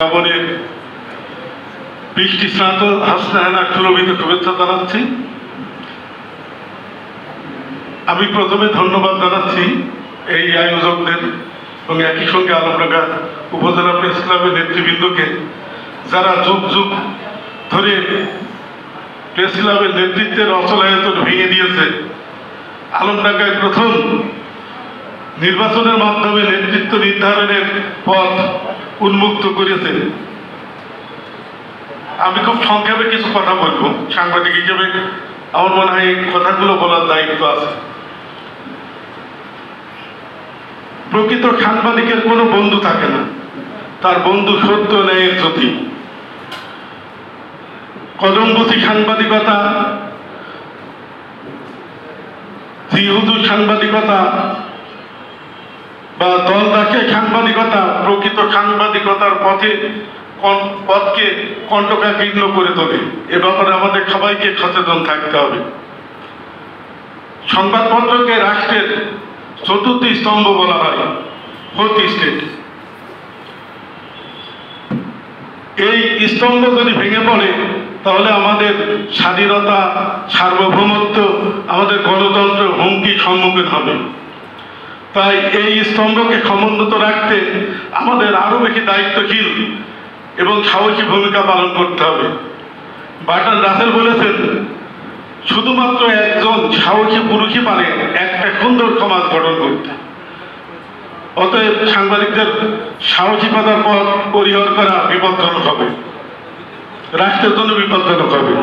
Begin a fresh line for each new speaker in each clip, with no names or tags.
শ্রাবণের বৃষ্টি স্নাত হাসনাহানা সুরভিত শুভেচ্ছা জানাচ্ছি। আমি প্রথমে ধন্যবাদ জানাচ্ছি এই আয়োজকদের এবং একই সঙ্গে আলমডাঙ্গা উপজেলা প্রেস ক্লাবের নেতৃবৃন্দকে, যারা যুগ যুগ ধরে প্রেস ক্লাবের নেতৃত্বের অচলায়তন ভেঙে দিয়েছে। আলমডাঙ্গায় প্রথম নির্বাচনের মাধ্যমে নেতৃত্ব নির্ধারণের পথ উন্মুক্ত করেছে। আমি খুব সংক্ষেপে কিছু কথা বলবো। সাংবাদিক হিসেবে আমার মনে হয় এই কথাগুলো বলার দায়িত্ব আছে। প্রকৃত সাংবাদিকের কোনো বন্ধু থাকে না, তার বন্ধু সত্য ন্যায়ের জ্যোতি। কলমবুসি সাংবাদিকতা, জিহুদু সাংবাদিকতা বা দলদাসে সাংবাদিকতা প্রকৃত সাংবাদিকতার পথকে কণ্টকাকীর্ণ করে তোলে। এ ব্যাপারে আমাদের সবাইকে সচেতন থাকতে হবে। সংবাদপত্রকে রাষ্ট্রের চতুর্থ স্তম্ভ বলা হয়, ফোর্থ স্টেট। এই স্তম্ভ যদি ভেঙে পড়ে তাহলে আমাদের স্বাধীনতা, সার্বভৌমত্ব, আমাদের গণতন্ত্র হুমকির সম্মুখীন হবে। তাই এই স্তম্ভকে সমুন্নত রাখতে আমাদের আরো বেশি দায়িত্বশীল এবং সাহসী ভূমিকা পালন করতে হবে। বার্ট্রান্ড রাসেল বলেছেন, শুধুমাত্র একজন সাহসী পুরুষই পারে একটা সুন্দর সমাজ গঠন করতে। অতএব সাংবাদিকদের সাহসিকতার পথ পরিহার করা বিপজ্জনক হবে, রাষ্ট্রের জন্য বিপজ্জনক হবে।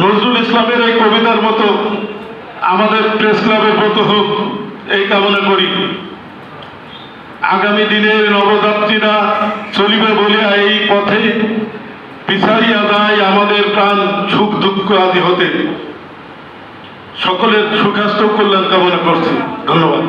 নজরুল ইসলামের এই কবিতার মতো আমাদের প্রেস ক্লাবের মতো হোক, এই কামনা করি। আগামী দিনের নবযাত্রীরা চলিবে বলিয়া এই পথে, বিচারিয়া যায় আমাদের প্রাণ সুখ দুঃখ আদি হতে। সকলের সুস্বাস্থ্য কল্যাণ কামনা করছি। ধন্যবাদ।